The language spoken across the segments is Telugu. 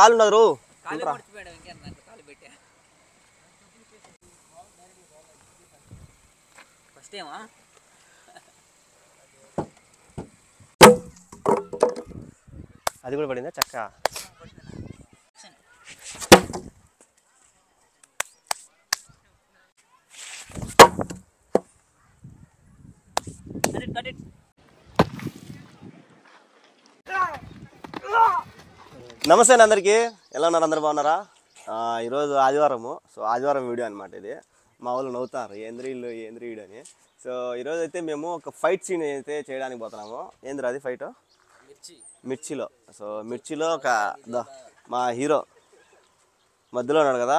కాలు ఉండదు అది కూడా పడిందా చక్క నమస్తే అండి అందరికీ. ఎలా ఉన్నారు? అందరు బాగున్నారా? ఈరోజు ఆదివారము. సో ఆదివారం వీడియో అనమాట ఇది. మా వాళ్ళు నవ్వుతారు ఏంద్రీ వీడియో అని. సో ఈరోజు అయితే మేము ఒక ఫైట్ సీన్ అయితే చేయడానికి పోతున్నాము. ఏంద్రీ అది ఫైట్? మిర్చిలో. సో మిర్చిలో మా హీరో మధ్యలో ఉన్నాడు కదా.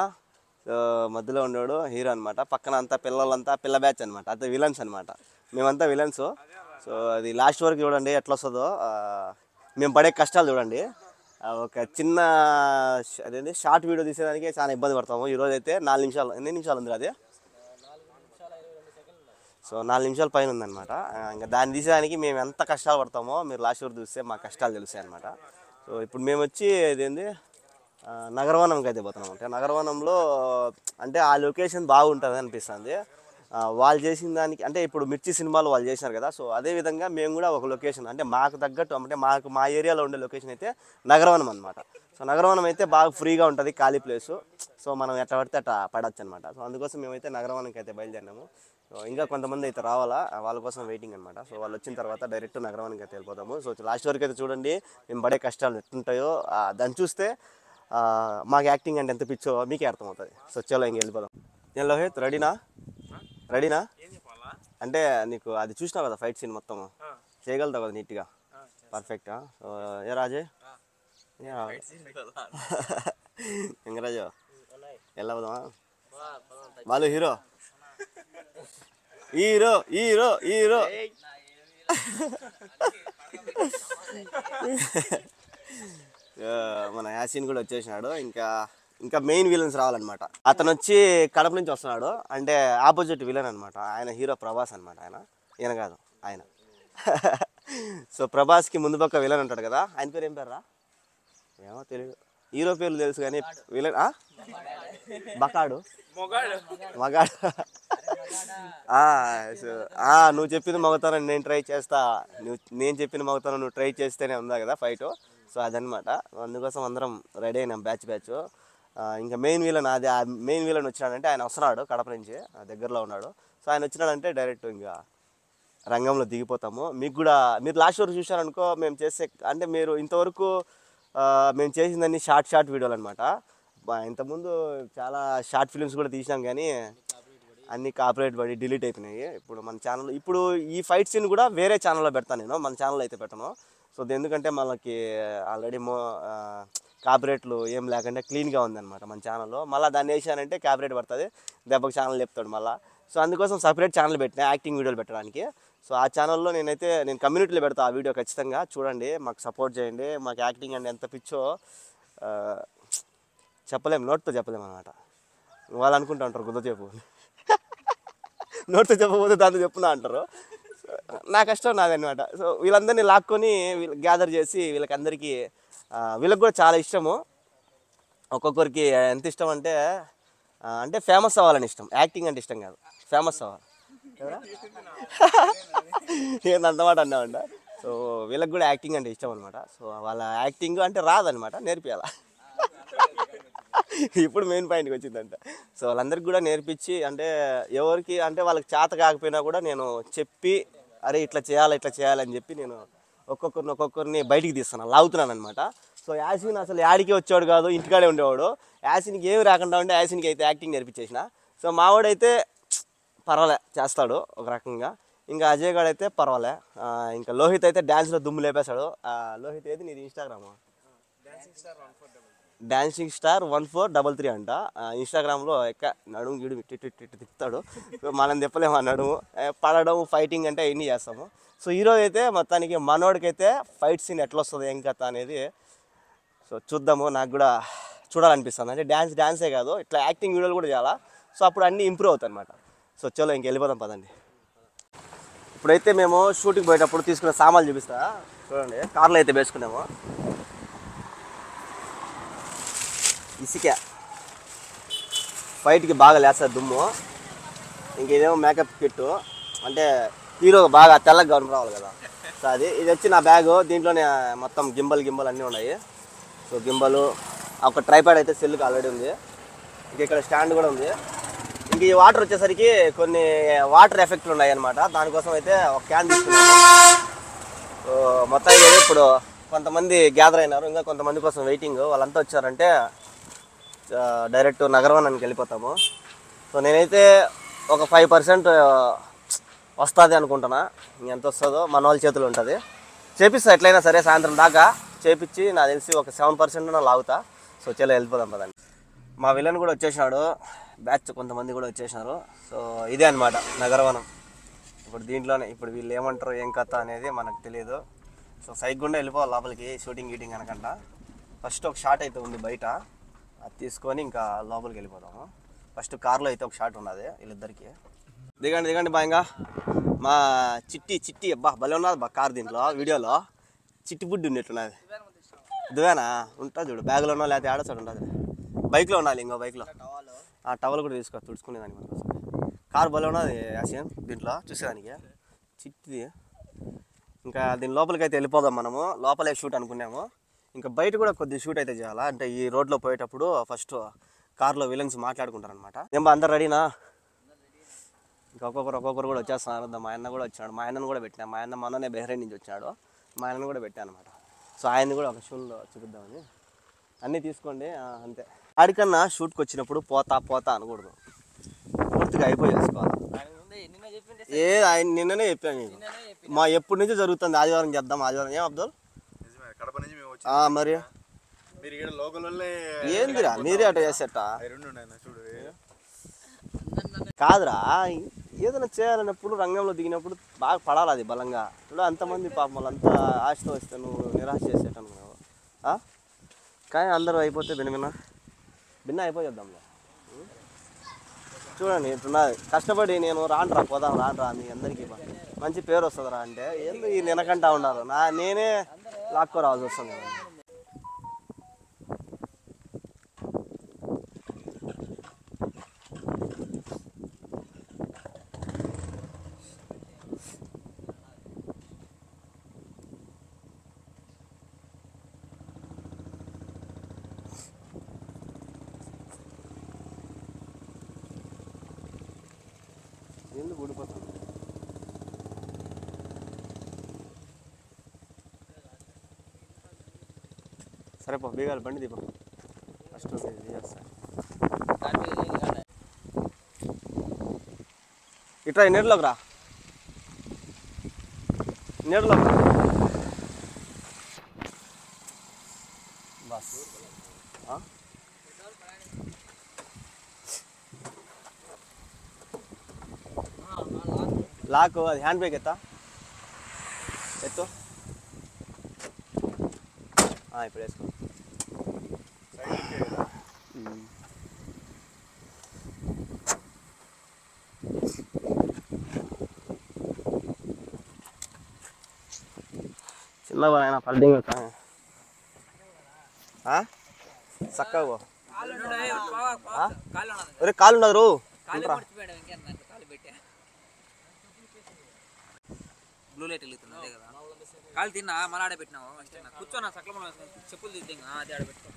సో మధ్యలో ఉన్నాడు హీరో అనమాట. పక్కన అంతా పిల్లలంతా పిల్ల బ్యాచ్ అనమాట. అంతా విలన్స్ అనమాట. మేమంతా విలన్స్. సో అది లాస్ట్ వరకు చూడండి ఎట్లా వస్తుందో. మేము పడే కష్టాలు చూడండి. ఒక చిన్న అదేంటి షార్ట్ వీడియో తీసేదానికి చాలా ఇబ్బంది పడతాము. ఈరోజు అయితే 4 నిమిషాలు, ఎన్ని నిమిషాలు ఉంది అది? సో 4 నిమిషాల పైన ఉందన్నమాట. ఇంకా దాన్ని తీసేదానికి మేము ఎంత కష్టాలు పడతామో మీరు లాస్ట్ వరకు చూస్తే మా కష్టాలు తెలుస్తాయి అనమాట. సో ఇప్పుడు మేము వచ్చి ఇదేంటి నగరవనంకి అయితే పోతున్నాం. అంటే నగరవనంలో అంటే ఆ లొకేషన్ బాగుంటుంది అనిపిస్తుంది. వాళ్ళు చేసిన దానికి అంటే ఇప్పుడు మిర్చి సినిమాలు వాళ్ళు చేసినారు కదా. సో అదేవిధంగా మేము కూడా ఒక లొకేషన్ అంటే మాకు తగ్గట్టు అంటే మా ఏరియాలో ఉండే లొకేషన్ అయితే నగరవనం అనమాట. సో నగరవనం అయితే బాగా ఫ్రీగా ఉంటుంది, ఖాళీ ప్లేసు. సో మనం ఎట్లా పడితే అట్లా పడవచ్చు అనమాట. సో అందుకోసం మేమైతే నగరవనంకి అయితే బయలుదేరినాము. సో ఇంకా కొంతమంది అయితే రావాలా, వాళ్ళ కోసం వెయిటింగ్ అనమాట. సో వాళ్ళు వచ్చిన తర్వాత డైరెక్ట్ నగరవనంకి అయితే వెళ్ళిపోతాము. సో లాస్ట్ వరకు అయితే చూడండి మేము పడే కష్టాలు ఎట్లుంటాయో దాన్ని చూస్తే మాకు యాక్టింగ్ అంటే ఎంత పిచ్చో మీకే అర్థమవుతుంది. సో చలో ఇంక వెళ్ళిపోదాం. నేను లోహిత్ రెడీనా అంటే నీకు అది చూసినావు కదా ఫైట్ సీన్ మొత్తం చేయగలుగుతావు కదా నీట్గా, పర్ఫెక్టా? సో ఏ రాజే ఎంగరాజు ఎలా పోదామా? వాళ్ళు హీరో హీరో హీరో హీరో మన యాసిన్ కూడా వచ్చేసినాడు. ఇంకా మెయిన్ విలన్స్ రావాలన్నమాట. అతను వచ్చి కడప నుంచి వస్తున్నాడు. అంటే ఆపోజిట్ విలన్ అనమాట. ఆయన హీరో ప్రభాస్ అనమాట. ఈయన కాదు ఆయన. సో ప్రభాస్కి ముందు పక్క విలన్ ఉంటాడు కదా. ఆయన పేరు ఏం పేరు రా? ఏమో తెలియదు. హీరో పేర్లు తెలుసు కానీ విలన్ బకాడు మగాడు. నువ్వు చెప్పింది మగతాను నేను ట్రై చేస్తా, నేను చెప్పిన మగతాను నువ్వు ట్రై చేస్తేనే ఉందా కదా ఫైట్. సో అదనమాట. అందుకోసం అందరం రెడీ అయినాం బ్యాచ్. ఇంకా మెయిన్ విలన్ అది. ఆ మెయిన్ విలన్ వచ్చినాడంటే ఆయన వస్తున్నాడు కడప నుంచి, దగ్గరలో ఉన్నాడు. సో ఆయన వచ్చినాడంటే డైరెక్ట్ ఇంకా రంగంలో దిగిపోతాము. మీకు కూడా మీరు లాస్ట్ వరకు చూశారనుకో మేము చేసే అంటే మీరు ఇంతవరకు మేము చేసిందన్నీ షార్ట్ వీడియోలు అనమాట. ఇంతకుముందు చాలా షార్ట్ ఫిలిమ్స్ కూడా తీసినాం కానీ అన్నీ కాపరేట్ పడి డిలీట్ అయిపోయినాయి. ఇప్పుడు మన ఛానల్లో ఇప్పుడు ఈ ఫైట్ సీన్ కూడా వేరే ఛానల్లో పెడతాను నేను, మన ఛానల్లో అయితే పెట్టను. సో ఎందుకంటే మనకి ఆల్రెడీ కాపరేట్లు ఏం లేకుండా క్లీన్గా ఉందన్నమాట మన ఛానల్లో. మళ్ళీ దాన్ని వేసానంటే కాపరేట్ పడుతుంది, దెబ్బకి ఛానల్ చెప్తాడు మళ్ళీ. సో అందుకోసం సపరేట్ ఛానల్ పెట్టినా యాక్టింగ్ వీడియోలు పెట్టడానికి. సో ఆ ఛానల్లో నేనైతే కమ్యూనిటీలో పెడతా ఆ వీడియో. ఖచ్చితంగా చూడండి, మాకు సపోర్ట్ చేయండి. మాకు యాక్టింగ్ అంటే ఎంత పిచ్చో చెప్పలేము, నోట్తో చెప్పలేము అనమాట. వాళ్ళు అనుకుంటూ ఉంటారు గుద్ద చెప్పు, నోట్తో చెప్పకపోతే దాంతో చెప్పునా అంటారు. నా కష్టం నాదనమాట. సో వీళ్ళందరినీ లాక్కొని గ్యాదర్ చేసి వీళ్ళకందరికీ వీళ్ళకి కూడా చాలా ఇష్టము. ఒక్కొక్కరికి ఎంత ఇష్టం అంటే ఫేమస్ అవ్వాలని ఇష్టం. యాక్టింగ్ అంటే ఇష్టం కాదు, ఫేమస్ అవ్వాలి. నేను అంతమాట అన్నామంట. సో వీళ్ళకి కూడా యాక్టింగ్ అంటే ఇష్టం అనమాట. సో వాళ్ళ యాక్టింగ్ అంటే రాదనమాట, నేర్పియాల. ఇప్పుడు మెయిన్ పాయింట్కి వచ్చిందంట. సో వాళ్ళందరికీ కూడా నేర్పించి అంటే ఎవరికి అంటే వాళ్ళకి చేత కాకపోయినా కూడా నేను చెప్పి అరే ఇట్లా చేయాలని చెప్పి నేను ఒక్కొక్కరిని బయటికి తీస్తున్నాను, లాగుతున్నాను అనమాట. సో యాసిన్ అసలు యాడికి వచ్చేవాడు కాదు, ఇంటికాడే ఉండేవాడు. యాసిన్కి ఏమి రాకుండా ఉంటే యాసిన్కి అయితే యాక్టింగ్ నేర్పించేసిన. సో మావాడైతే పర్వాలే చేస్తాడు ఒక రకంగా. ఇంకా అజయ్ గారు అయితే పర్వాలే. ఇంకా లోహిత్ అయితే డ్యాన్స్లో దుమ్ము లేపేశాడు. లోహిత్ ఏది నీది ఇన్స్టాగ్రామ్? డాన్సింగ్ స్టార్ 1433 అంట ఇన్స్టాగ్రామ్లో. నడుము గిడు తిప్పుతాడు. మనం తిప్పలేము ఆ నడుము. పడడం ఫైటింగ్ అంటే ఇన్ని చేస్తాము. సో ఈరోజు అయితే మొత్తానికి మనోడికైతే ఫైట్ సీన్ ఎట్లా వస్తుంది ఏం కథ అనేది సో చూద్దాము. నాకు కూడా చూడాలనిపిస్తుంది. అంటే డ్యాన్సే కాదు ఇట్లా యాక్టింగ్ వీడియోలు కూడా చేయాలా. సో అప్పుడు అన్నీ ఇంప్రూవ్ అవుతాయి అనమాట. సో చలో ఇంక వెళ్ళిపోదాం పదండి. ఇప్పుడైతే మేము షూటింగ్ పోయేటప్పుడు తీసుకున్న సామాన్లు చూపిస్తా చూడండి. కార్లో అయితే వేసుకున్నాము. ఇసుక ఫైట్కి బాగా లేస్తుంది దుమ్ము. ఇంకేదేమో మేకప్ కిట్టు, అంటే హీరో బాగా తెల్లగా గౌరవం రావాలి కదా. సో అది ఇది వచ్చి నా బ్యాగు. దీంట్లోనే మొత్తం గింబల్ అన్నీ ఉన్నాయి. సో గింబలు, ఒక ట్రైపాడ్ అయితే సెల్కి ఆల్రెడీ ఉంది. ఇంక ఇక్కడ స్టాండ్ కూడా ఉంది. ఇంక ఈ వాటర్ వచ్చేసరికి కొన్ని వాటర్ ఎఫెక్ట్లు ఉన్నాయి అనమాట. దానికోసం అయితే ఒక క్యాన్ తీసుకున్నాను. సో మొత్తానికి ఇప్పుడు కొంతమంది గ్యాదర్ అయినారు, ఇంకా కొంతమంది కోసం వెయిటింగ్. వాళ్ళంతా వచ్చారంటే డైరెక్ట్ నగరవనానికి వెళ్ళిపోతాము. సో నేనైతే ఒక 5% వస్తుంది అనుకుంటున్నా. ఇంకెంత వస్తుందో మన వాళ్ళ చేతులు ఉంటుంది. చేపిస్తా ఎట్లయినా సరే, సాయంత్రం దాకా చేపించి నాకు తెలిసి ఒక 7% లాగుతా. సో చలో వెళ్ళిపోదాం పదండి. మా విలన్ కూడా వచ్చేసినాడు, బ్యాచ్ కొంతమంది కూడా వచ్చేసినారు. సో ఇదే అనమాట నగరవనం. ఇప్పుడు దీంట్లోనే ఇప్పుడు వీళ్ళు ఏమంటారు ఏం కథ అనేది మనకు తెలియదు. సో సైగ్గుండా వెళ్ళిపోవాలి లోపలికి, షూటింగ్ గీటింగ్ అనకంట. ఫస్ట్ ఒక షాట్ అయితే ఉంది బయట, అది తీసుకొని ఇంకా లోపలికి వెళ్ళిపోతాము. ఫస్ట్ కార్లో అయితే ఒక షాట్ ఉన్నది వీళ్ళిద్దరికి. దిగండి బాగా. మా చిట్టి అబ్బా భలే ఉన్నది బా కార్. దీంట్లో వీడియోలో చిట్టి బుడ్డి ఉన్నట్టున్నది. దువేనా ఉంటుంది చూడు, బ్యాగ్లో ఉన్నా లేకపోతే ఆడసాడు ఉంటుంది. బైక్లో ఉండాలి, ఇంకో బైక్లో ఆ టవల్ కూడా తీసుకో తుడుచుకునేదానికి మనకోసం. కార్ భలే ఉన్నది యాసిన్ దీంట్లో చూసేదానికి, చిట్టిది. ఇంకా దీని లోపలికి అయితే వెళ్ళిపోదాం మనము. లోపలే షూట్ అనుకున్నాము. ఇంకా బయట కూడా కొద్దిగా షూట్ అయితే చేయాలా. అంటే ఈ రోడ్లో పోయేటప్పుడు ఫస్ట్ కార్లో విలన్స్ మాట్లాడుకుంటారు అనమాట. ఏం బా అందరు రెడీనా? ఇంకా ఒక్కొక్కరు కూడా వచ్చేస్తున్నారు. మా ఆయన కూడా వచ్చాడు. మా ఆయనను కూడా పెట్టినా. మా ఆయన మొన్ననే బెహ్రైన్ నుంచి వచ్చాడు. మా ఆయనను కూడా పెట్టాను అనమాట. సో ఆయన్ని కూడా ఒక షూల్లో చూపిద్దామని. అన్నీ తీసుకోండి అంతే. ఆడికన్నా షూట్కి వచ్చినప్పుడు పోతా అనకూడదు, పూర్తిగా అయిపోయి చేసుకోవాలి. ఆయన నిన్ననే చెప్పాను. మా ఎప్పటి నుంచో జరుగుతుంది, ఆదివారం చేద్దాం ఆదివారం. ఏం అబ్దుల్ మరి ఏందిరా మీరే అట చేసేట కాదురా. ఏదైనా చేయాలన్నప్పుడు రంగంలో దిగినప్పుడు బాగా పడాలి అది బలంగా. ఇప్పుడు అంతమంది పాపం వాళ్ళంతా ఆశతో వస్తే నువ్వు నిరాశ చేసేటనుకున్నావు. కానీ అందరూ అయిపోతే భిన్న అయిపోయేద్దాంలే. చూడండి ఇట్టున్నది. కష్టపడి నేను రానురా పోదాం రానురా మీ అందరికీ మంచి పేరు వస్తుందిరా అంటే ఏందో ఈ నినకంటా ఉన్నారు. నేనే లాక్కో రావాల్సి వస్తుంది. ఎందుకు ఊడిపోతాను? సరే పో బీగాలి బండి దీపం ఫస్ట్ చేస్తా. ఇట్లా నీటిలోకి రా, నీటిలోకి రా బస్. లాక్ అది హ్యాండ్ బ్రేక్ ఎత్తా ఎత్తు. ఇప్పుడు వేసుకో. చిన్నగా ఆయన పల్టింగ్ చక్కగా ఒరే కాలు ఉండదు. బ్లూ లైట్ వెళ్తుంది అదే కదా. కాలు తిన్నా మన ఆడ పెట్టినావు కూర్చోనా సకలం చెప్పులు తీద్దాం. అది ఆడ పెట్టుకో.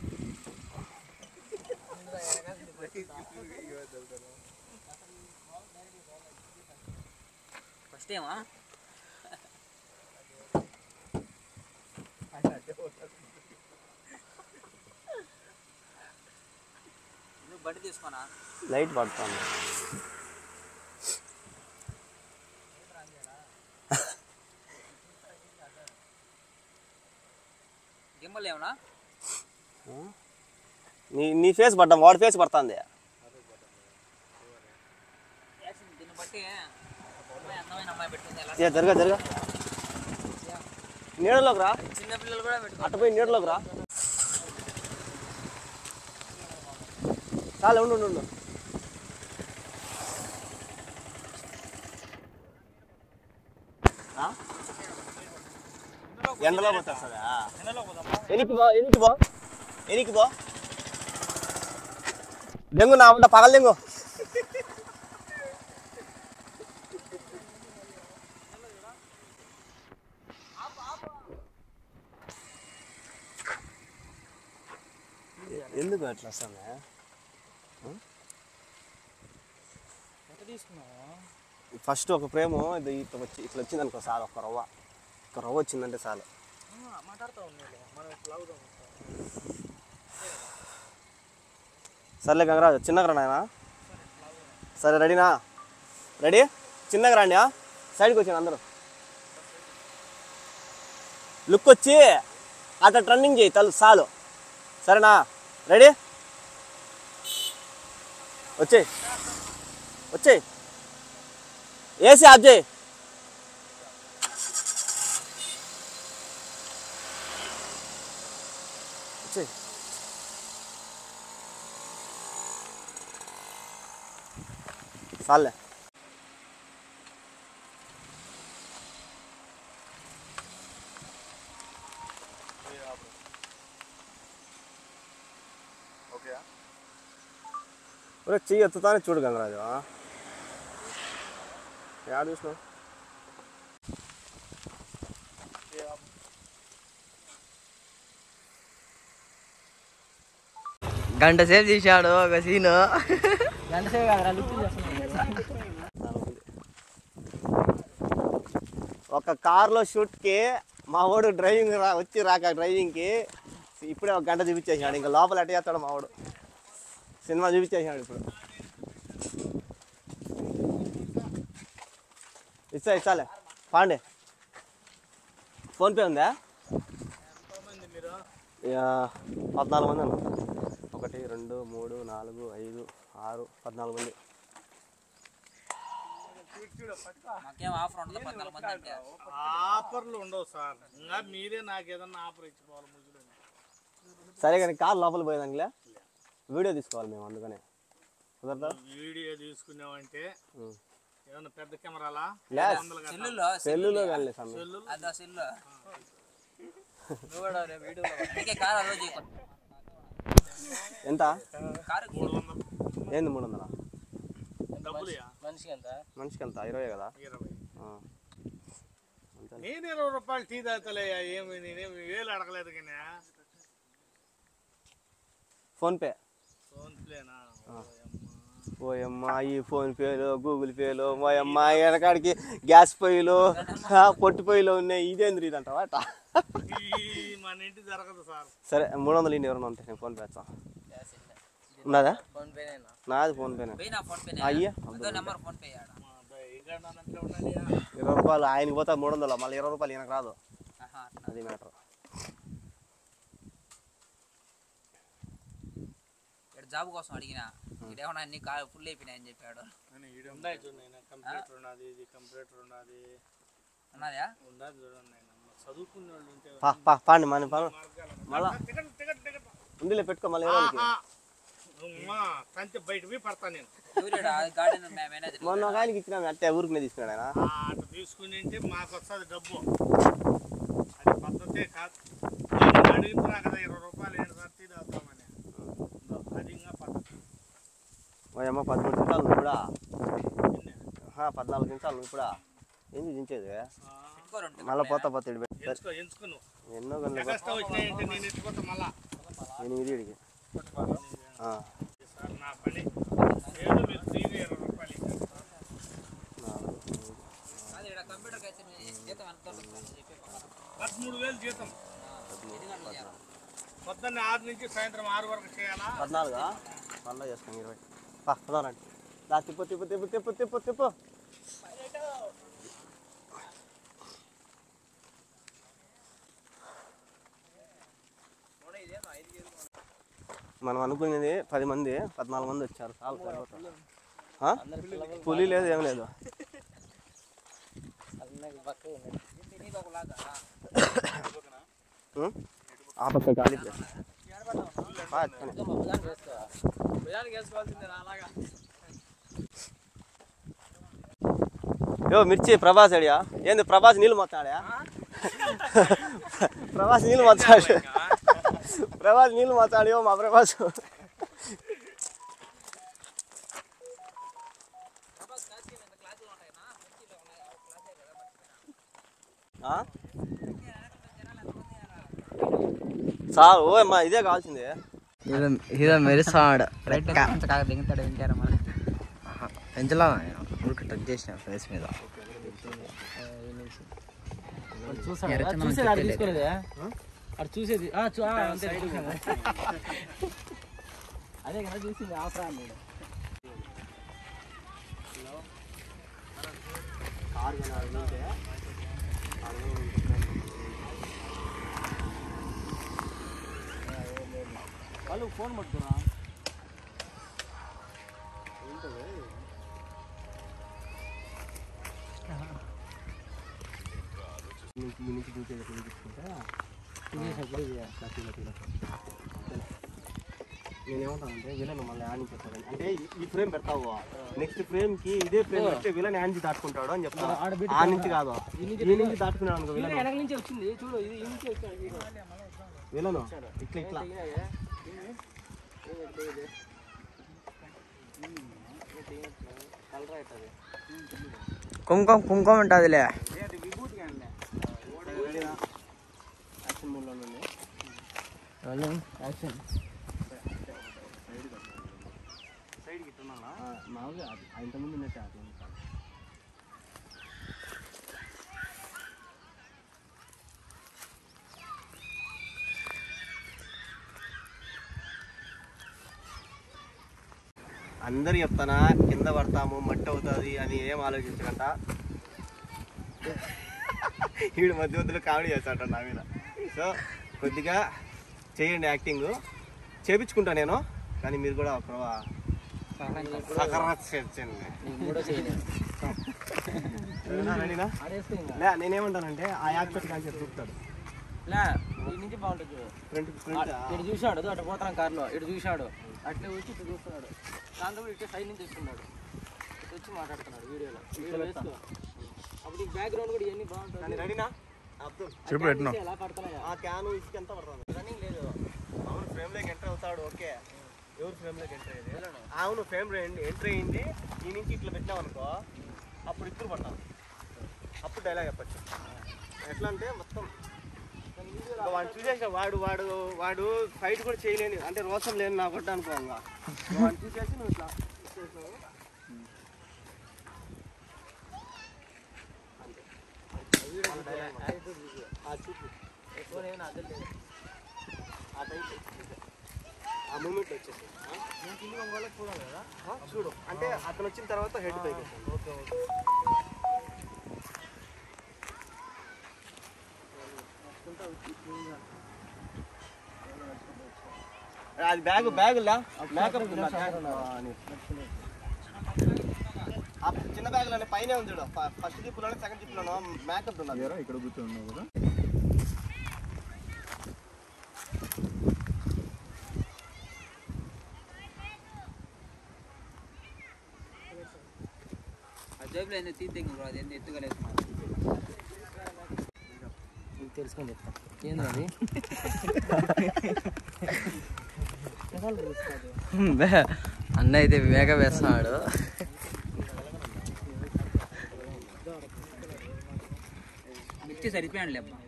ఫస్ట్ ఏమా బండి తీసుకోనా లైట్ పడతాను. గింబల్ ఏమన్నా నీ ఫేస్ పడ్డాం, వాడి ఫేస్ పడుతుంది. దీన్ని బట్టి అందమైన అమ్మాయి పెట్టుకుంది. జరగా నీడలోకి రా. చిన్నపిల్లలు కూడా పెట్టుకో. అట్టపోయి నీడలోకి రా. చాలా ఉండు. ఎండలో పోతా ఎనికి బా దెంగు నా ఉంట పగల దెంగు ఎందుకు అట్లా వస్తాను ఫస్ట్ ఒక ప్రేమ ఇది ఇట్లా వచ్చింది అనుకో సార్ ఒక రవ్వ వచ్చిందంటే చాలు సర్లే గంగరాజు చిన్నగా రా నాయనా సరే రెడీనా రెడీ చిన్నగా రండి సైడ్కి వచ్చాను అందరూ లుక్ వచ్చి అట్లా ట్రన్నింగ్ చేయి చాలు సరేనా రెడీ వచ్చేయి ఏసీ ఆఫ్ చేయి వచ్చేయి చాలే చెయ్యి ఎత్తుతానే చూడు గంగరాజు యాడ్ చూసినావు గంట సేపు తీసాడు ఒక సీను గంట సేపు ఒక కార్లో షూట్కి మా వాడు డ్రైవింగ్ రాక డ్రైవింగ్కి ఇప్పుడే ఒక గంట చూపించేసాడు ఇంకా లోపల ఎట్ట చేస్తాడు మా వాడు సినిమా చూపించేసాడు ఇప్పుడు ఇచ్చాలే పాండే ఫోన్పే ఉందా 14 మంది అన్న 1 2 3 4 5 6 14 మంది ఆఫర్లు ఉండవు సార్ ఇంకా మీరే నాకు ఏదన్నా ఆఫర్ ఇచ్చిపోవాలి సరే కానీ కార్ లోపల పోయేదానిలే వీడియో తీసుకోవాలి మేము అందుకనే కుదరదా వీడియో తీసుకున్నామంటే ఏమన్నా పెద్ద కెమెరాలా సెల్లులో కానీ ఎంత ఏంది 300 మనిషికి ఎంత 20 కదా 20 నేను 20 రూపాయలు టీ తాగుతలేయా ఏమి నేనేమి వేలు అడగలేదు కానీ ఫోన్పేనా ఓయమ్మ ఈ ఫోన్పేలు గూగుల్ పేలు ఓయమ్మ వెనకాడికి గ్యాస్ పొయ్యిలు పొట్టు పొయ్యిలు ఉన్నాయి ఇదేంద్రీ ఇదంటావా మన ఇంటి జరగదు సార్ సరే 300 ఇంటి ఎవరైనా ఉంటాయి నేను ఫోన్పే వేస్తా ఉన్నదా నాది ఫోన్పేనే అయ్యా 20 రూపాయలు ఆయనకి పోతా 300 మళ్ళీ 20 రూపాయలు ఈయనకు రాదు అది మ్యాటర్ జాబ్ కోసం అడిగిన ఇదేమన్నా అన్ని ఫుల్ అయిపోయినాయని చెప్పాడు కంప్యూటర్ ఉన్నది ఇది కంప్యూటర్ ఉన్నది ఉన్నదా ఉన్నది చూడండి చదువుకునే వాళ్ళు ఉంటే పాండి మన మళ్ళా ఉండిలే పెట్టుకో మళ్ళీ కంచె బయట పోయి పడతా నేను మొన్న ఒక ఆయనకి ఇచ్చినా అట్టే ఊరికి తీసుకున్నాడు ఆయన అట్లా తీసుకుని మాకు వస్తుంది డబ్బు అది పద్ధతే కాదు అడుగుతున్నా కదా 20 రూపాయలు 7 సార్ తీద్దామని అది ఇంకా పద్ధతి అమ్మ 13 నిమిషాలు కూడా 14 నిమిషాలు కూడా ఏంది దించేది మళ్ళీ పోతా ఎంచుకో ఎన్నో గంటలు వచ్చినాయంటే నేను ఎత్తుకోతా మళ్ళా 8 ఇడికి సార్ నా పని ఏదో మీరు ఫ్రీగా 20 రూపాయలు ఇచ్చారు సార్ 13,000 జీతం పొద్దున్న 6 నుంచి సాయంత్రం 6 వరకు చేయాలా 14 మళ్ళీ చేస్తాం 20 పదానండి దా తిప్పు మనం అనుకునేది 10 మంది 14 మంది వచ్చారు చాలు సరిపోతుంది పులి లేదు ఏం లేదు ఆ పక్క ఖాళీ యో మిర్చి ప్రభాస్ అడియా ఏంది ప్రభాస్ నీళ్ళు మొత్తాడా ప్రభాస్ నీళ్ళు మొత్తాడు ప్రభాస్ నీళ్ళు మొత్తాడు మా ప్రభాస్ సార్ ఓ అమ్మా ఇదే కావాల్సిందే. హీరో మెరుస్తాడు. కాదు దిగుతాడు వింటారా మరి పెంచలా ఊరికి టచ్ చేసిన ఫేస్ మీద. చూసేది అదే కదా చూసింది అవసరం లేదు. వాళ్ళు ఫోన్ పట్టుకురా నేనేమంటానంటే విలన్ మళ్ళీ యాడ్ చెప్పాను అంటే ఈ ఫ్రేమ్ పెడతావు నెక్స్ట్ ఫ్రేమ్ కి ఇదే ఫ్రేమ్ పెడితే విలన్ యాడ్ దాటుకుంటాడు అని చెప్తాను. ఆ నుంచి కాదు ఈ నుంచి దాటుకున్నాడు అనుకో విలన్. వెనక నుంచి వచ్చింది చూడు ఇది ఈ నుంచి వచ్చాడు విలను ఇట్లా ఇట్లా కుంకుమ కుంకుమ ఉంటుందిలే. యాక్షన్ మూడ్లో ఉంది. యాక్షన్ సైడ్కి ఇట్టున్నా మామూలుగా ఇంతకుముందు ఉన్నట్టే అట్లా అందరు చెప్తానా కింద పడతాము మట్టి అవుతుంది అని ఏం ఆలోచించకంట. వీడు మధ్య మధ్యలో కామెడీ చేస్తాట నా మీద. సో కొద్దిగా చేయండి యాక్టింగ్ చేపించుకుంటా నేను, కానీ మీరు కూడా ఒక నేనేమంటానంటే ఆ యాక్టర్ కానీ చూపుతాడు నుంచి బాగుంటుంది. ఫ్రంట్ ఇటు చూశాడు అటు పోతాను కార్లో ఇటు చూశాడు అట్లే వచ్చి ఇటు చూస్తున్నాడు. దాంతో ఇటు సైడ్ నుంచి వస్తున్నాడు ఇటు వచ్చి మాట్లాడుతున్నాడు వీడియోలో వేసుకో. అప్పుడు బ్యాక్గ్రౌండ్ కూడా ఇవన్నీ బాగుంటుంది. రెడీనా అబ్దుల్ చెప్పు ఎట్లా ఎలా పడుతున్నాయా ఆ క్యాను ఇసుక ఎంత పడుతుంది? రన్నింగ్ లేదు. అవును ఫ్రేమ్లోకి ఎంటర్ అవుతాడు. ఓకే ఎవరు ఫ్రేమ్లోకి ఎంటర్ అయ్యేది? అవును ఫ్రేమ్ ఎంటర్ అయ్యింది. ఈ నుంచి ఇట్లా పెట్టినాం అనుకో అప్పుడు ఇద్దరు పడతాం. అప్పుడు డైలాగ్ చెప్పచ్చు. ఎట్లా అంటే మొత్తం వాడు చూసేసా వాడు వాడు వాడు ఫైట్ కూడా చేయలేని అంటే రోసం లేని నా కొట్ట అనుకో. ఇంకా వాడిని చూసేసి నువ్వు ఇట్లా చూసేసావు. ఆ మూమెంట్ వచ్చేసి నేను కింది వాళ్ళకి చూడాలి కదా చూడు అంటే అతను వచ్చిన తర్వాత హెడ్ పైకి. ఓకే ఓకే అది బ్యాగ్ బ్యాగులా మేకప్ ఆ చిన్న బ్యాగులోనే పైన ఉంది చూడు. ఫస్ట్ జిప్లోనే సెకండ్ జిప్లోనో మేకప్ ఉన్నది. ఇక్కడ కూర్చోన్నావు కదా. జేబులో ఎందుకు తీద్దాం బ్రో, అది ఎందుకు ఎత్తుకోలేదు తెలుసుకొని చెప్తా. ఏంది అది అన్న అయితే వేగ వేస్తున్నాడు. మిర్చి సరిపోయాడు అబ్బా,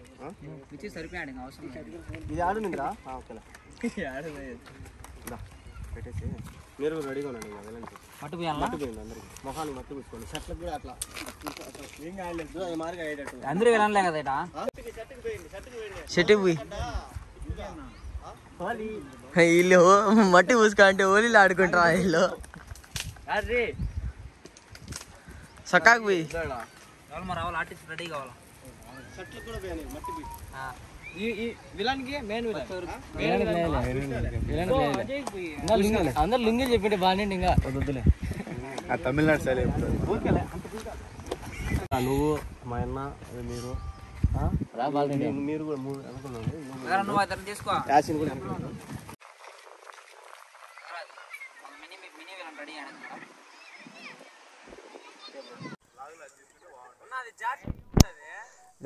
మిర్చి సరిపోయాడు ఇంకా అవసరం లేదు. ఇది ఆడునిందిరా ఓకేలా పెట్టేసి మీరు రెడీగా ఉండండి. మట్టు పోయాలా మట్టిపోయింది అందరికి మొహాన్ని మట్టి పూసుకోండి. షర్ట్లకు కూడా అట్లా ఏం కాలేదు అది మారిగా అయ్యేటట్టు. అందరూ వెళ్ళలే కదా ఇట చెట్టు పోయి వీళ్ళు మట్టి పూసుకో అంటే ఓలీలు ఆడుకుంటారా వీళ్ళు. సకాకు పోయి మరి రావాలి ఆర్టిస్ట్ రెడీ కావాలా. షర్ట్లకు కూడా పోయాయి మట్టి పోయి. అందరు లింగులు చెప్పింటే బాగానే ఇంకా వద్దులే. తమిళనాడు స్టైల్ నువ్వు మా అన్న మీరు మీరు కూడా మూడు అనుకున్నాను. నువ్వు అతను చేసుకో యాసిన్ కూడా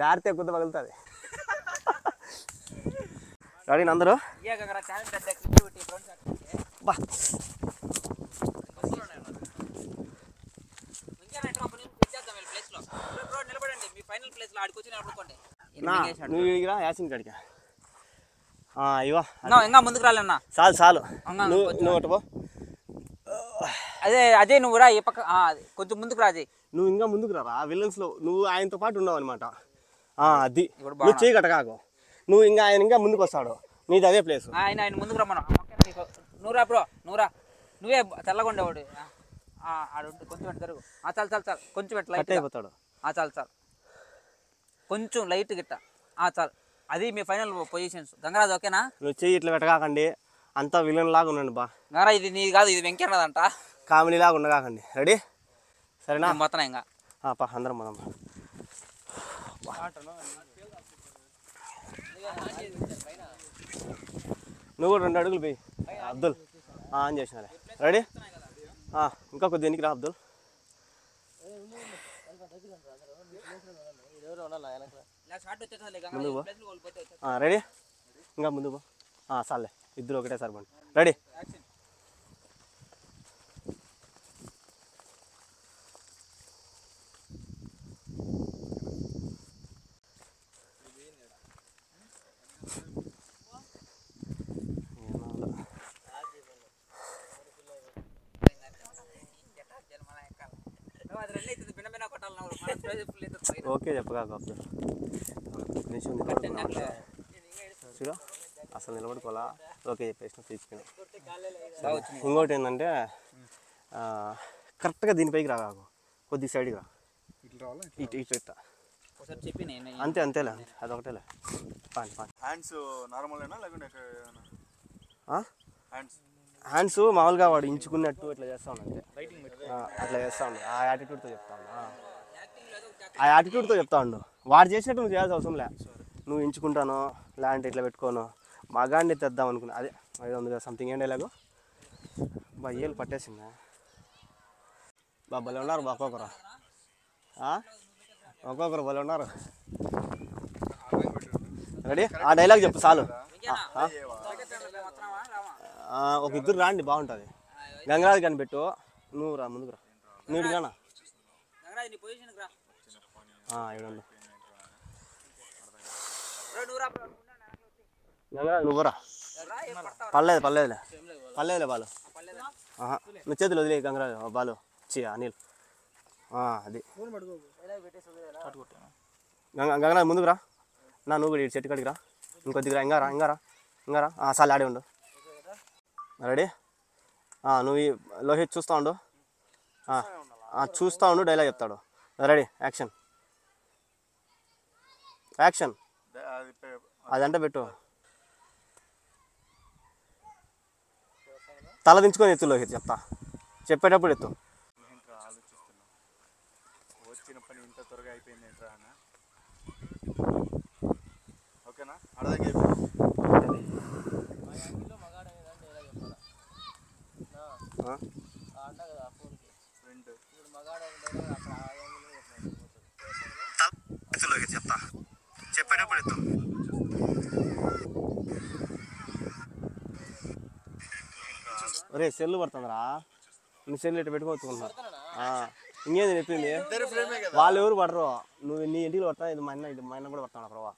జాగ్రత్త ఎక్కువ పగులుతుంది. రెడీ అందరూ బా నిలబడండి మీ ఫైనల్ ప్లేస్ లో ఆడుకొచ్చి నిలబడుకోండి. నువ్వు ఇదిగా యాసిన్ కాడికా ఇవా ఇంకా ముందుకు రాలేనా చాలు నువ్వు ఒకటి పో. అదే నువ్వు రా ఈ పక్క కొంచెం ముందుకు రాజీ. నువ్వు ఇంకా ముందుకు రా విలన్స్లో నువ్వు ఆయనతో పాటు ఉన్నావు అనమాట. అది నువ్వు చేయి కట్టకాకు. నువ్వు ఆయన ముందుకు వస్తాడు, నీది అదే ప్లేస్. ఆయన ముందుకు రమ్మను. నువ్వు రా బ్రో, నువ్వే తెల్లగా ఉండేవాడు. కొంచెం పెట్టు జరుగు. చాలు కొంచెం పెట్టు, లైట్ అయిపోతాడు. చాలు కొంచెం లైట్ గిట్ట చాలు. అది మీ ఫైనల్ పొజిషన్స్. గంగరాజు ఓకేనా? నువ్వు చెయ్యి ఇట్లా పెట్టకాకండి, అంతా విలన్ లాగా ఉండండి బా. గంగరాజు ఇది నీది కాదు, ఇది వెంకన్నదంట. కామెడీ లాగా ఉండకాకండి. రెడీ? సరేనా? మొత్తం ఇంకా పా అందరం మనం. నువ్వు కూడా 2 అడుగులు పోయి అబ్దుల్. ఆన్ చేసినాలే. రెడీ? ఇంకా కొద్ది ఎన్నికి రా అబ్దుల్. ముందుకు పో. రెడీ? ఇంకా ముందుకు పో. చాలే, ఇద్దరు ఒకటేసారి బండి. రెడీ? ఓకే చెప్పగా చూడు, అసలు నిలబడుకోవాలా. ఓకే చెప్పేసిన తీసుకుని. ఇంకోటి ఏంటంటే కరెక్ట్గా దీనిపైకి రాగాకు, కొద్ది సైడ్కి రా. ఇటు ఇట్లా అంతేలే, అదొకటేలే. హ్యాండ్స్ నార్మల్నా లేకుంటే హ్యాండ్స్ మామూలుగా వాడు ఇంచుకున్నట్టు ఇట్లా చేస్తా ఉండంటే అట్లా చేస్తా ఉండు. ఆ యాటిట్యూడ్తో చెప్తా ఉండు. వాడు చేసినట్టు నువ్వు చేయాల్సిన అవసరం లే. నువ్వు ఇంచుకుంటాను లేదంటే ఇట్లా పెట్టుకోను, మగాడిని తెద్దాం అనుకున్నా. అదే 500 సంథింగ్ ఏం డైలాగు ఏళ్ళు పట్టేసిందా భలే ఉన్నారు ఒక్కొక్కరు భలే ఉన్నారు. రెడీ? ఆ డైలాగ్ చెప్పు చాలు. ఒక ఇద్దరు రాండి, బాగుంటుంది. గంగరాజు కనిపెట్టు. నువ్వు రా, ముందుకు రా. నీటిగానా ఇవ్వండి. గంగరాజు నువ్వు రా. పర్లేదులే బాలు. నువ్వు చేతులు వదిలే గంగరాజు. బాలు అనిల్. అది గంగరాజు ముందుకు రా. నువ్వు కూడా చెట్టు కాడికి రా. ఇంకొద్దిగా ఇంగారా సార్లు ఆడే ఉండు. రెడీ? నువ్వు లోహిత్ చూస్తూ ఉండు. డైలాగ్ చెప్తాడు. రెడీ? యాక్షన్. అదంటే పెట్టు. తల దించుకొని ఎత్తు లోహిత్, చెప్తా. చెప్పేటప్పుడు ఎత్తు. వచ్చిన పని ఇంత త్వరగా అయిపోయింది ఏంట్రా అన్న? ఓకేనా? అడగ చెప్తా. చెప్పేటప్పుడు ఎత్తు. ఒరే సెల్లు పడుతుందిరా. నీ సెల్లు ఇట్లా పెట్టుకోవచ్చుకుంటున్నా. ఇంకేది చెప్పింది. వాళ్ళు ఎవరు పడరు. నువ్వు నీ ఇంటికి పడతా. ఇది మా అన్న కూడా పడతాను ప్రభా.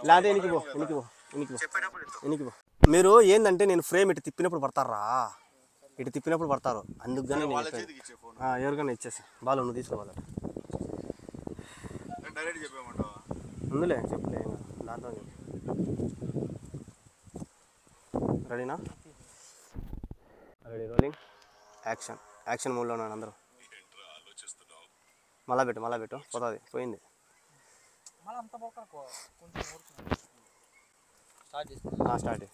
లేకపోతే ఎనికి పో. మీరు ఏంటంటే నేను ఫ్రేమ్ ఇటు తిప్పినప్పుడు పడతారా, ఇటు తిప్పినప్పుడు పడతారు. అందుకని ఎవరికైనా ఇచ్చేసి బాలు నువ్వు తీసుకోవాలి. ఉందిలే చెప్పలే దాంట్లో. రెడీనా? రెడీ? రోలింగ్. యాక్షన్ మూడ్లో ఉన్నాను అందరూ. మళ్ళా పెట్టు పోతుంది. పోయింది. స్టార్ట్.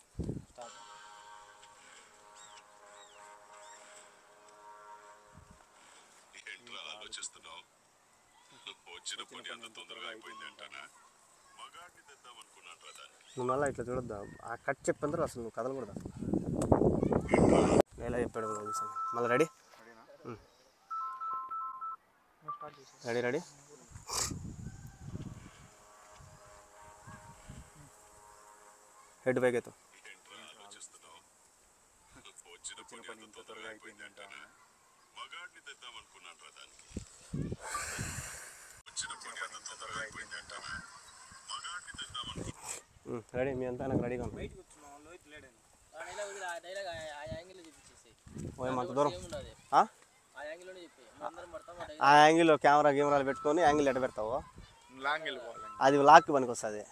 నువ్వు మళ్ళీ ఇట్లా చూడొద్దా? ఆ కట్ చెప్పందరూ అసలు నువ్వు కదలకూడదు. ఎలా చెప్పాడు మళ్ళీ. రెడీ? రెడీ? హెడ్ పైకి ఎత్తు. రెడీ మీ అంతా నాకు రెడీగా ఉంది అంత దూరం ఆ యాంగిల్లో కెమెరాలు పెట్టుకొని యాంగిల్ ఎట్ట పెడతావు అది లాక్ పనికి వస్తుంది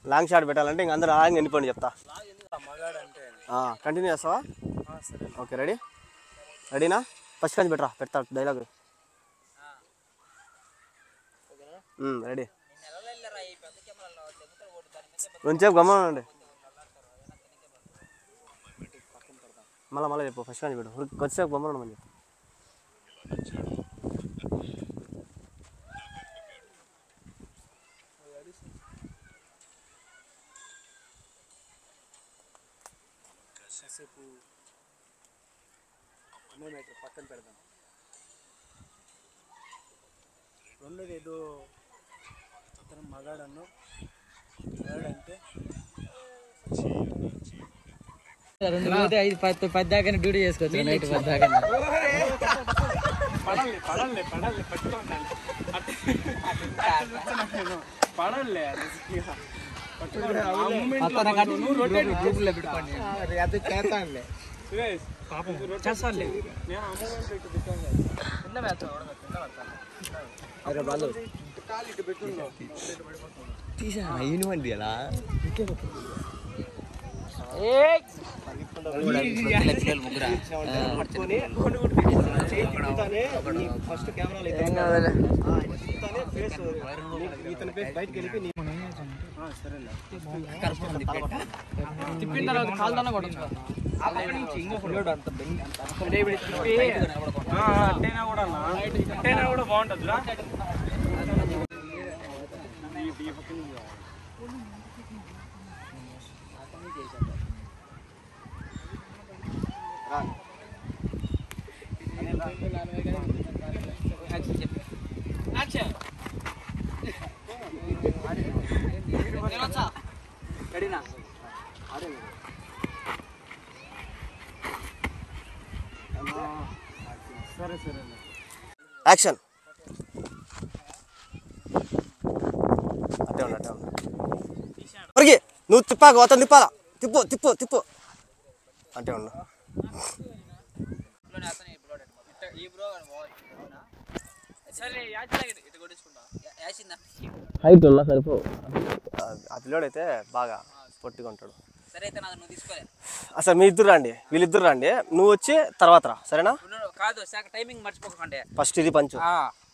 లాంగ్ షాట్ పెట్టాలంటే ఇంక అందరూ లాంగ్ ఎండిపోండి చెప్తా కంటిన్యూ చేస్తావా ఓకే రెడీనా ఫస్ట్ కాంచి పెడతా డైలాగ్ రెడీ కొంచెం గమనండి మళ్ళీ చెప్పు ఫస్ట్ కాంచి పెట్టు కొద్దిసేపు గమనం అని చెప్పు పక్కన పెడదాం రెండోది ఏదో అతను మగాడంటే పది దాకా డ్యూటీ చేసుకోవచ్చు నైట్ 10 దాకా పడలే ఫస్ట్ కెమెరాలు బయటకు వెళ్ళి తిప్పిన తర్వాత కాల్దాన కూడా బాగుంటుంది యాక్షన్ అట్టే ఉన్నా మరికి నువ్వు తిప్పాక అతను తిప్పాలా తిప్పు అంటే ఉన్నా హైట్ ఉన్నా సరిపో ఆ పిల్లోడు అయితే బాగా పొట్టిగా ఉంటాడు అసలు మీ ఇద్దరు రండి వీళ్ళిద్దరు రండి నువ్వు వచ్చి తర్వాత రా సరేనా కాదు టైమింగ్ మర్చిపోకండి ఫస్ట్ ఇది పంచు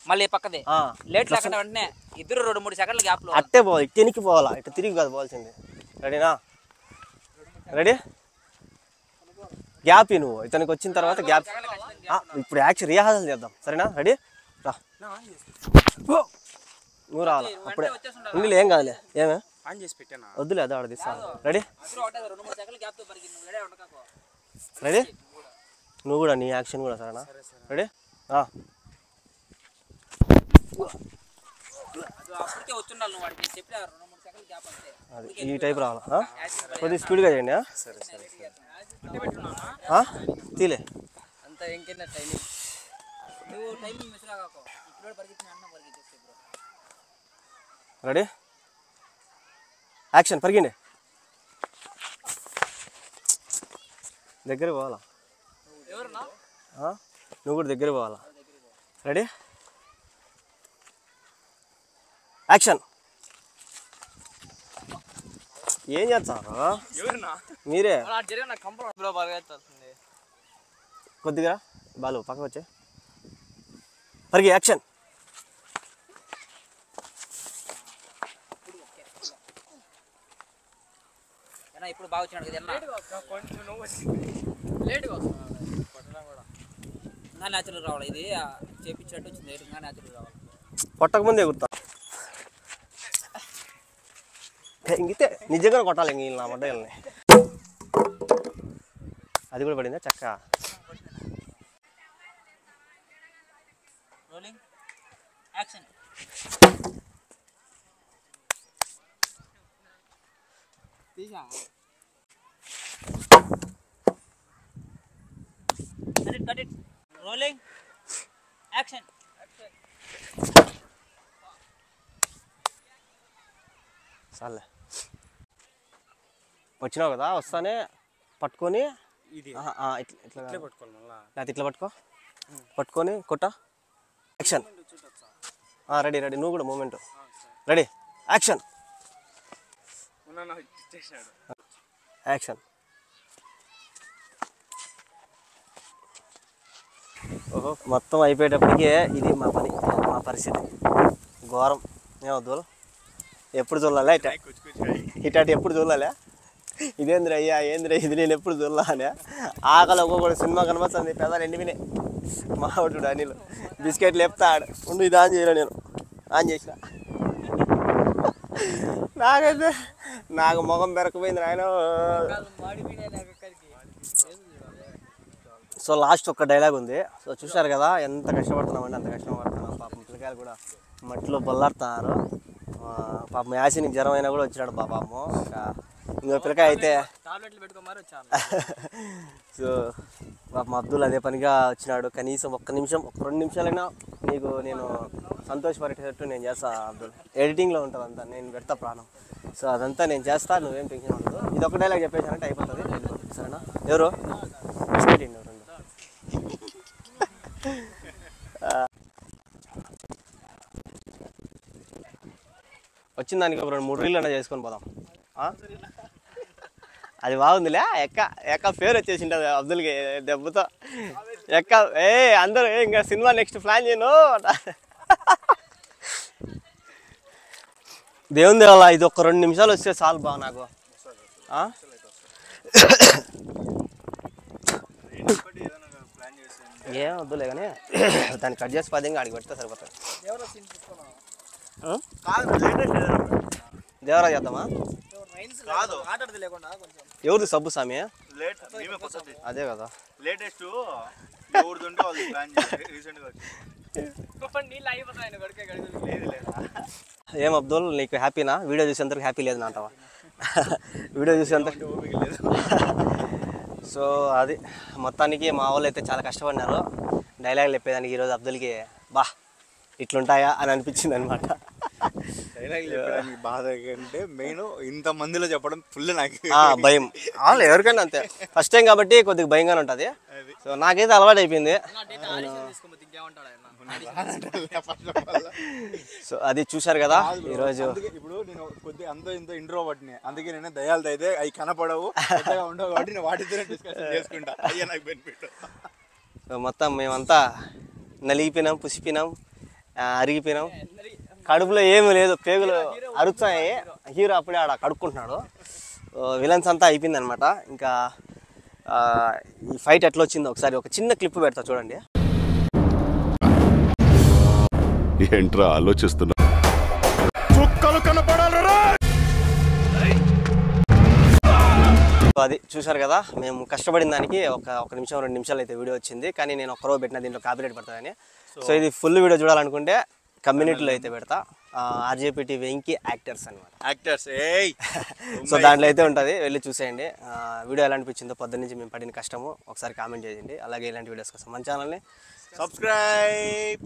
మళ్ళీ పక్కదే లేట్ లేకుండా వెంటనే ఇద్దరు 2-3 సెకండ్ల గ్యాప్ లో అట్టే పోవాలి ఇట్టెనికి పోవాలా ఇటు తిరిగి కాదు పోవాల్సింది రెడీనా రెడీ గ్యాప్ నువ్వు ఇతనికి వచ్చిన తర్వాత గ్యాప్ ఇప్పుడు యాక్షన్ రిహార్సల్ చేద్దాం సరేనా రెడీ రా నువ్వు రావాలా అప్పుడే ఇందులో ఏం కాదులే ఏమే వద్దులే అదే ఆడ తీస్తాను రెడీ రెడీ నువ్వు కూడా నీ యాక్షన్ కూడా సరేనా రెడీ అది ఈ టైప్ రావాలా కొద్దిగా స్పీడ్గా చేయండి తీలే అంత ఇంకేనా టైమింగ్ నువ్వు టైమింగ్ మిస్ కాకో ఇప్పుడు పరిగెత్తిన అన్న పరిగెత్తేస్తే బ్రో రెడీ యాక్షన్ పరిగెండి దగ్గర పోవాలా ఎవరున్నా నువ్వు కూడా దగ్గర పోవాలా రెడీ యాక్షన్ ఏం చేస్తారు మీరే కొద్దిగా బాలు పక్కకు వచ్చే పరిగి యాక్షన్ ఇప్పుడు బాగా వచ్చినాడు నా న్యాచురల్ రావాలి ఇది చేపించినట్టు వచ్చింది ఇంకా న్యాచురల్ రావాలి కొట్టక ముందే గుర్తా ఇంగితే నిజంగా కొట్టాలి ఇంక నా మడ్డల్ని అది కూడా పడిందా చక్క rolling action Cut it. Rolling. Action. చాలే వచ్చినావు కదా వస్తానే పట్టుకొని ఇది ఇట్లా పట్టుకోవాలి మళ్ళా లేకపోతే ఇట్లా పట్టుకొని కొట్ట యాక్షన్ రెడీ నువ్వు కూడా మూమెంట్ రెడీ యాక్షన్ యాక్షన్ ఓహో మొత్తం అయిపోయేటప్పటికే ఇది మా పని మా పరిస్థితి ఘోరం ఏమవుద్దు ఎప్పుడు చూడాలా ఇటాటి ఎప్పుడు చూడాలా ఇదేంద్ర అయ్యా ఏంద్ర ఇది నేను ఎప్పుడు చూడాలా అని ఆకలి ఒక్కొక్కటి సినిమా కనబడుతుంది పెదాలు ఎండిపోయినాయి మావాడు అనిల్ బిస్కెట్లు లేపుతాడు ఉండు ఇది ఆన్ చేయలే నేను ఆన్ చేసిన నాకైతే నాకు ముఖం పెరకపోయింది నాయన సో లాస్ట్ ఒక డైలాగ్ ఉంది సో చూశారు కదా ఎంత కష్టపడుతున్నామండి అంత కష్టపడుతున్నాం పాపం పిల్లకాయలు కూడా మట్టిలో బొల్లాడుతున్నారు పాపం యాసినికి జ్వరం అయినా కూడా వచ్చినాడు పాపము ఇంకో పిల్లకాయ అయితే సో పాపం అబ్దుల్ అదే పనిగా వచ్చినాడు కనీసం ఒక్క నిమిషం ఒక 2 నిమిషాలైనా నీకు నేను సంతోషపడేటట్టు నేను చేస్తా అబ్దుల్ ఎడిటింగ్లో ఉంటుంది అంతా నేను పెడతా ప్రాణం సో అదంతా నేను చేస్తా నువ్వేం టెన్షన్ ఉండదు ఇది ఒక డైలాగ్ చెప్పేసానంటే అయిపోతుంది సరేనా ఎవరు వచ్చిన దానికి ఒక 2-3 రీళ్ళు అన్నా చేసుకొని పోదాం అది బాగుందిలే ఎక్క పేరు వచ్చేసి ఉంటుంది అబ్దుల్కి దెబ్బతో అందరూ ఇంకా సినిమా నెక్స్ట్ ప్లాన్ చేయను దేవుని దేవాల ఇది ఒక 2 నిమిషాలు వస్తే చాలు బాగా నాకు ఏం వద్దులే కానీ దాన్ని కట్ చేసి పదంగా అడిగి పెడితే సరిపోతుంది దేవరా చేద్దామా ఎవరిది సబ్బు స్వామి అదే కదా లేటెస్ట్ ఏం అబ్దుల్ నీకు హ్యాపీనా వీడియో చూసేంతకు హ్యాపీ లేదు అంటావా వీడియో చూసేంత సో అది మొత్తానికి మా వాళ్ళు అయితే చాలా కష్టపడినారు డైలాగులు చెప్పేదానికి ఈరోజు అబ్దుల్కి ఇట్లుంటాయా అని అనిపించింది అనమాట డైలాగ్ చెప్పడానికి బాధ కంటే మెయిన్ ఇంత మందిలో చెప్పడం ఫుల్ నాకు భయం ఎవరికైనా అంతే ఫస్ట్ టైం కాబట్టి కొద్దిగా భయంగానే ఉంటుంది సో నాకైతే అలవాటు అయిపోయింది సో అది చూశారు కదా ఈరోజు ఇప్పుడు నేను కొద్దిగా అంతో ఇంత ఇంట్రోవర్ట్ని అందుకే నేను దయాలతో అయితే అవి కనపడవు ఉండవు కాబట్టి నేను వాటితోనే డిస్కషన్ చేసుకుంటా అయ్యా నాకు బెనిఫిట్ సో మొత్తం మేమంతా నలిగిపోయినాం పుసిపోయినాం అరిగిపోయినాం కడుపులో ఏమీ లేదు పేగులు అరుస్తాయి హీరో అప్పుడే ఆడ కడుక్కుంటున్నాడు విలన్స్ అంతా అయిపోయింది అనమాట ఇంకా ఈ ఫైట్ ఎట్లా వచ్చిందో ఒకసారి ఒక చిన్న క్లిప్ పెడతా చూడండి ఏంట్రా ఆలోచిస్తున్నా అది చూశారు కదా మేము కష్టపడిన దానికి ఒక నిమిషం 2 నిమిషాలు అయితే వీడియో వచ్చింది కానీ నేను ఒక్కరో పెట్టిన దీంట్లో కాపీరైట్ పడుతుందని సో ఇది ఫుల్ వీడియో చూడాలనుకుంటే కమ్యూనిటీలో అయితే పెడతా ఆర్జేపీటీ వెంకీ యాక్టర్స్ అనమాట యాక్టర్స్ సో దాంట్లో అయితే ఉంటుంది వెళ్ళి చూసేయండి వీడియో ఎలా అనిపించిందో పొద్దున్న నుంచి మేము పడిన కష్టము ఒకసారి కామెంట్ చేయండి అలాగే ఇలాంటి వీడియోస్ కోసం మన ఛానల్ని సబ్స్క్రైబ్